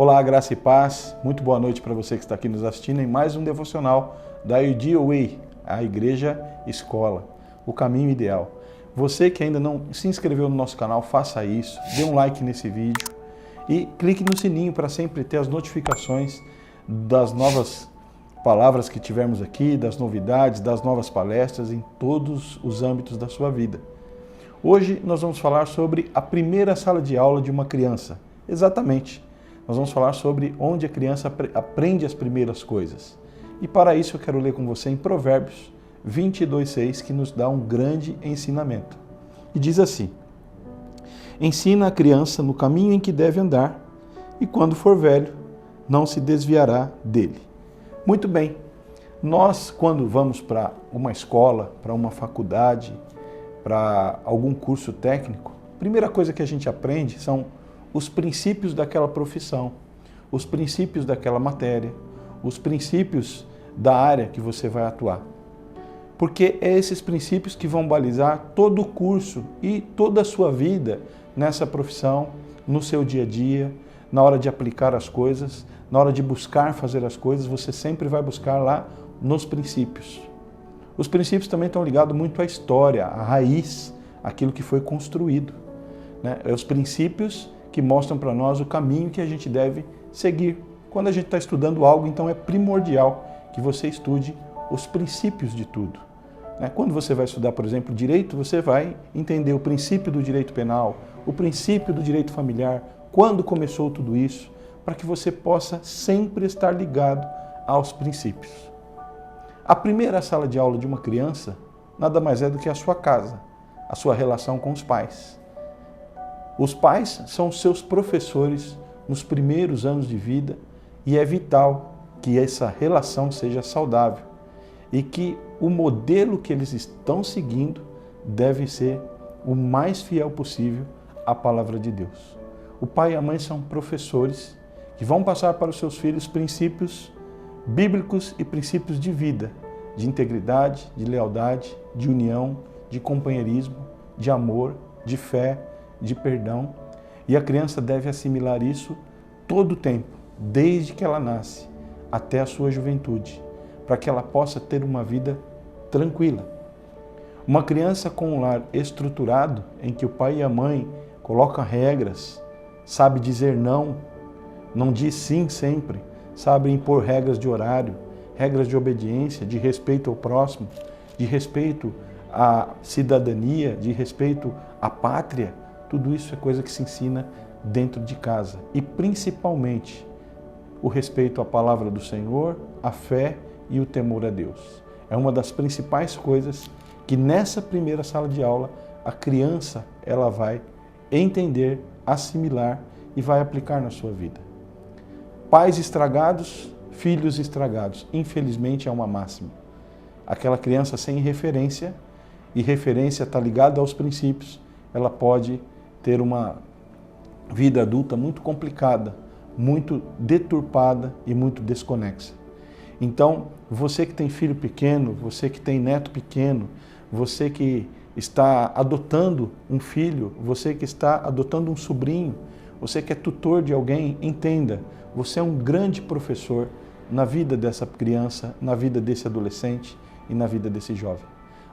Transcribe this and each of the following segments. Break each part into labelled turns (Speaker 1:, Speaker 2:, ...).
Speaker 1: Olá, graça e paz. Muito boa noite para você que está aqui nos assistindo em mais um devocional da Ideal Way, a Igreja Escola, o caminho ideal. Você que ainda não se inscreveu no nosso canal, faça isso, dê um like nesse vídeo e clique no sininho para sempre ter as notificações das novas palavras que tivermos aqui, das novidades, das novas palestras em todos os âmbitos da sua vida. Hoje nós vamos falar sobre a primeira sala de aula de uma criança. Exatamente. Nós vamos falar sobre onde a criança aprende as primeiras coisas. E para isso eu quero ler com você em Provérbios 22:6, que nos dá um grande ensinamento. E diz assim: ensina a criança no caminho em que deve andar, e quando for velho, não se desviará dele. Muito bem, nós quando vamos para uma escola, para uma faculdade, para algum curso técnico, a primeira coisa que a gente aprende são os princípios daquela profissão, os princípios daquela matéria, os princípios da área que você vai atuar. Porque é esses princípios que vão balizar todo o curso e toda a sua vida nessa profissão, no seu dia a dia, na hora de aplicar as coisas, na hora de buscar fazer as coisas, você sempre vai buscar lá nos princípios. Os princípios também estão ligados muito à história, à raiz, aquilo que foi construído. É os princípios que mostram para nós o caminho que a gente deve seguir. Quando a gente está estudando algo, então é primordial que você estude os princípios de tudo. Quando você vai estudar, por exemplo, direito, você vai entender o princípio do direito penal, o princípio do direito familiar, quando começou tudo isso, para que você possa sempre estar ligado aos princípios. A primeira sala de aula de uma criança nada mais é do que a sua casa, a sua relação com os pais. Os pais são os seus professores nos primeiros anos de vida e é vital que essa relação seja saudável e que o modelo que eles estão seguindo deve ser o mais fiel possível à palavra de Deus. O pai e a mãe são professores que vão passar para os seus filhos princípios bíblicos e princípios de vida, de integridade, de lealdade, de união, de companheirismo, de amor, de fé, de perdão. E a criança deve assimilar isso todo o tempo, desde que ela nasce até a sua juventude, para que ela possa ter uma vida tranquila. Uma criança com um lar estruturado, em que o pai e a mãe colocam regras, sabe dizer não, não diz sim sempre, sabe impor regras de horário, regras de obediência, de respeito ao próximo, de respeito à cidadania, de respeito à pátria. Tudo isso é coisa que se ensina dentro de casa. E principalmente o respeito à palavra do Senhor, a fé e o temor a Deus. É uma das principais coisas que nessa primeira sala de aula a criança ela vai entender, assimilar e vai aplicar na sua vida. Pais estragados, filhos estragados. Infelizmente é uma máxima. Aquela criança sem referência, e referência está ligada aos princípios, ela pode ter uma vida adulta muito complicada, muito deturpada e muito desconexa. Então, você que tem filho pequeno, você que tem neto pequeno, você que está adotando um filho, você que está adotando um sobrinho, você que é tutor de alguém, entenda, você é um grande professor na vida dessa criança, na vida desse adolescente e na vida desse jovem.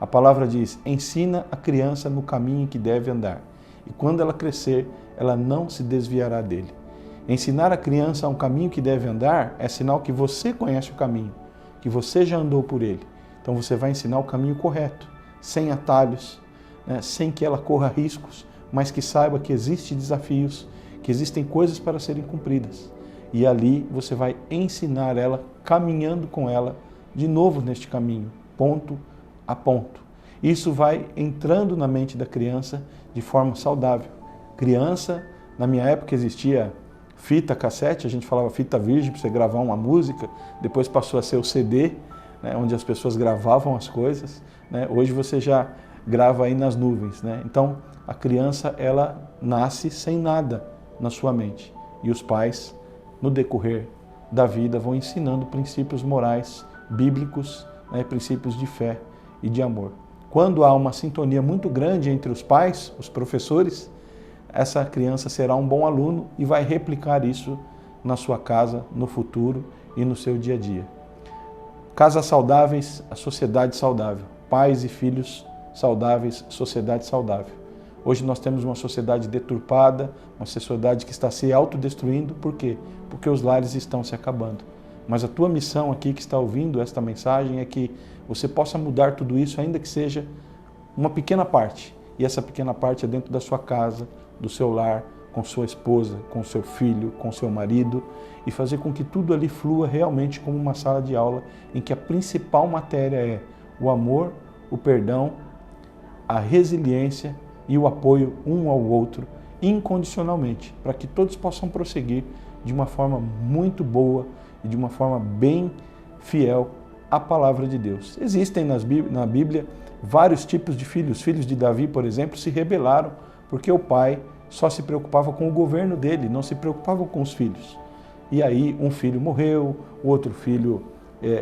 Speaker 1: A palavra diz, ensina a criança no caminho em que deve andar, e quando ela crescer, ela não se desviará dele. Ensinar a criança a um caminho que deve andar é sinal que você conhece o caminho, que você já andou por ele. Então você vai ensinar o caminho correto, sem atalhos, sem que ela corra riscos, mas que saiba que existem desafios, que existem coisas para serem cumpridas. E ali você vai ensinar ela, caminhando com ela, de novo neste caminho, ponto a ponto. Isso vai entrando na mente da criança de forma saudável. Criança, na minha época existia fita cassete, a gente falava fita virgem para você gravar uma música, depois passou a ser o CD, onde as pessoas gravavam as coisas. Hoje você já grava aí nas nuvens. Então, a criança, ela nasce sem nada na sua mente. E os pais, no decorrer da vida, vão ensinando princípios morais, bíblicos, princípios de fé e de amor. Quando há uma sintonia muito grande entre os pais, os professores, essa criança será um bom aluno e vai replicar isso na sua casa, no futuro e no seu dia a dia. Casas saudáveis, a sociedade saudável. Pais e filhos saudáveis, sociedade saudável. Hoje nós temos uma sociedade deturpada, uma sociedade que está se autodestruindo. Por quê? Porque os lares estão se acabando. Mas a tua missão aqui que está ouvindo esta mensagem é que você possa mudar tudo isso, ainda que seja uma pequena parte. E essa pequena parte é dentro da sua casa, do seu lar, com sua esposa, com seu filho, com seu marido, e fazer com que tudo ali flua realmente como uma sala de aula em que a principal matéria é o amor, o perdão, a resiliência e o apoio um ao outro incondicionalmente, para que todos possam prosseguir de uma forma muito boa e de uma forma bem fiel à palavra de Deus. Existem na Bíblia vários tipos de filhos. Os filhos de Davi, por exemplo, se rebelaram porque o pai só se preocupava com o governo dele, não se preocupava com os filhos. E aí um filho morreu, o outro filho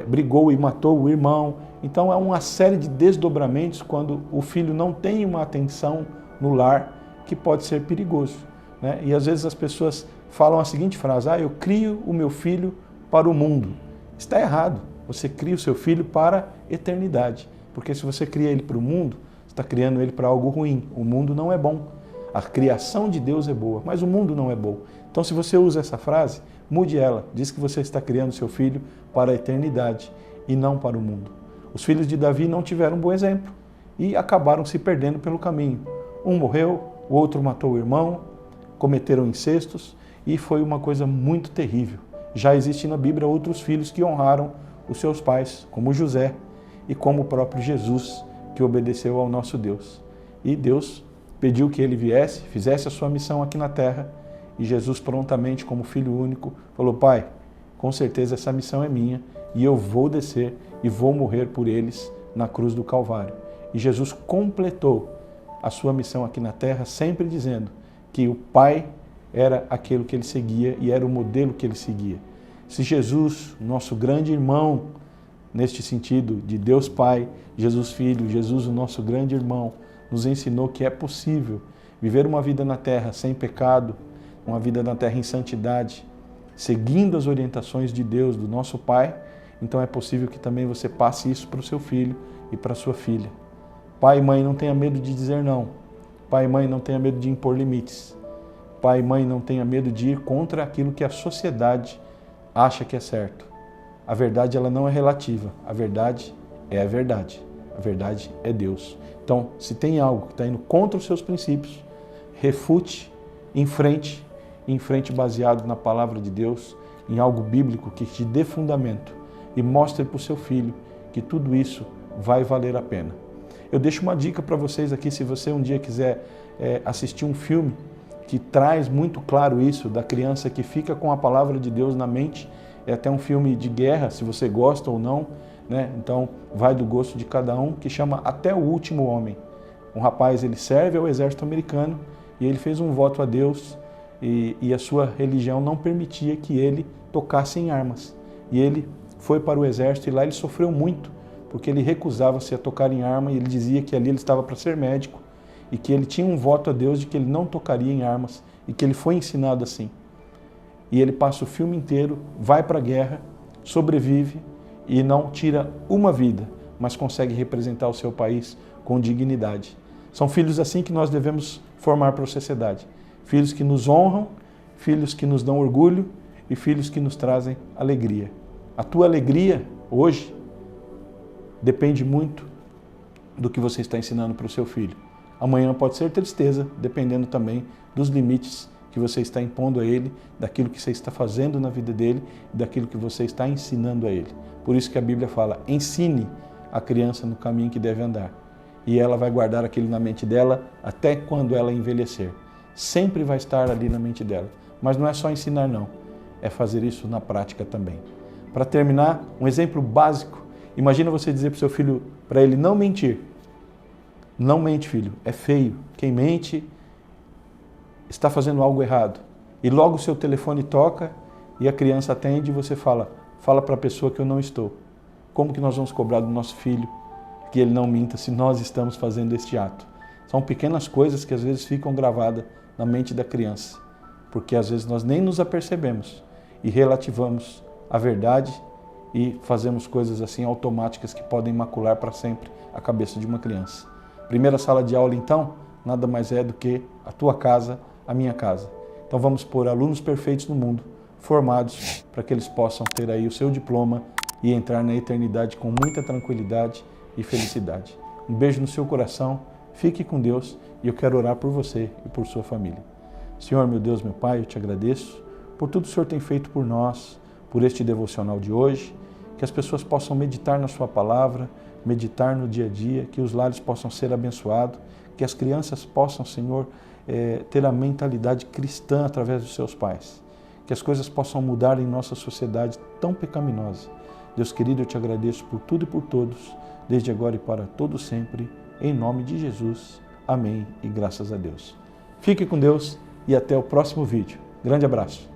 Speaker 1: brigou e matou o irmão. Então é uma série de desdobramentos quando o filho não tem uma atenção no lar, que pode ser perigoso, né? E às vezes as pessoas falam a seguinte frase: eu crio o meu filho para o mundo. Está errado. Você cria o seu filho para a eternidade. Porque se você cria ele para o mundo, você está criando ele para algo ruim. O mundo não é bom. A criação de Deus é boa, mas o mundo não é bom. Então, se você usa essa frase, mude ela. Diz que você está criando seu filho para a eternidade e não para o mundo. Os filhos de Davi não tiveram um bom exemplo e acabaram se perdendo pelo caminho. Um morreu, o outro matou o irmão, cometeram incestos e foi uma coisa muito terrível. Já existem na Bíblia outros filhos que honraram os seus pais, como José e como o próprio Jesus, que obedeceu ao nosso Deus. E Deus pediu que ele viesse, fizesse a sua missão aqui na terra, e Jesus prontamente, como filho único, falou: Pai, com certeza essa missão é minha e eu vou descer e vou morrer por eles na cruz do Calvário. E Jesus completou a sua missão aqui na terra, sempre dizendo que o Pai era aquele que ele seguia e era o modelo que ele seguia. Se Jesus, nosso grande irmão, neste sentido de Deus Pai, Jesus Filho, Jesus o nosso grande irmão, nos ensinou que é possível viver uma vida na terra sem pecado, uma vida na terra em santidade, seguindo as orientações de Deus, do nosso Pai, então é possível que também você passe isso para o seu filho e para a sua filha. Pai e mãe, não tenha medo de dizer não. Pai e mãe, não tenha medo de impor limites. Pai e mãe, não tenha medo de ir contra aquilo que a sociedade acha que é certo. A verdade, ela não é relativa. A verdade é a verdade. A verdade é Deus. Então, se tem algo que está indo contra os seus princípios, refute, enfrente baseado na palavra de Deus, em algo bíblico que te dê fundamento e mostre para o seu filho que tudo isso vai valer a pena. Eu deixo uma dica para vocês aqui, se você um dia quiser assistir um filme que traz muito claro isso, da criança que fica com a palavra de Deus na mente. É até um filme de guerra, se você gosta ou não, né? Então vai do gosto de cada um, que chama Até o Último Homem. Um rapaz, ele serve ao exército americano e ele fez um voto a Deus e a sua religião não permitia que ele tocasse em armas. E ele foi para o exército e lá ele sofreu muito, porque ele recusava-se a tocar em arma e ele dizia que ali ele estava para ser médico e que ele tinha um voto a Deus de que ele não tocaria em armas e que ele foi ensinado assim. E ele passa o filme inteiro, vai para a guerra, sobrevive e não tira uma vida, mas consegue representar o seu país com dignidade. São filhos assim que nós devemos formar para a sociedade. Filhos que nos honram, filhos que nos dão orgulho e filhos que nos trazem alegria. A tua alegria hoje depende muito do que você está ensinando para o seu filho. Amanhã pode ser tristeza, dependendo também dos limites que você está impondo a ele, daquilo que você está fazendo na vida dele, daquilo que você está ensinando a ele. Por isso que a Bíblia fala: ensine a criança no caminho que deve andar. E ela vai guardar aquilo na mente dela até quando ela envelhecer. Sempre vai estar ali na mente dela. Mas não é só ensinar, não. É fazer isso na prática também. Para terminar, um exemplo básico. Imagina você dizer para o seu filho, para ele não mentir. Não mente, filho. É feio. Quem mente está fazendo algo errado. E logo o seu telefone toca e a criança atende e você fala para a pessoa que eu não estou. Como que nós vamos cobrar do nosso filho que ele não minta se nós estamos fazendo este ato? São pequenas coisas que às vezes ficam gravadas na mente da criança, porque às vezes nós nem nos apercebemos e relativamos a verdade e fazemos coisas assim automáticas que podem macular para sempre a cabeça de uma criança. Primeira sala de aula, então, nada mais é do que a tua casa, a minha casa. Então vamos pôr alunos perfeitos no mundo, formados, para que eles possam ter aí o seu diploma e entrar na eternidade com muita tranquilidade e felicidade. Um beijo no seu coração, fique com Deus e eu quero orar por você e por sua família. Senhor, meu Deus, meu Pai, eu te agradeço por tudo que o Senhor tem feito por nós, por este devocional de hoje, que as pessoas possam meditar na sua palavra, meditar no dia a dia, que os lares possam ser abençoados, que as crianças possam, Senhor, ter a mentalidade cristã através dos seus pais, que as coisas possam mudar em nossa sociedade tão pecaminosa. Deus querido, eu te agradeço por tudo e por todos, desde agora e para todo sempre, em nome de Jesus. Amém e graças a Deus. Fique com Deus e até o próximo vídeo. Grande abraço.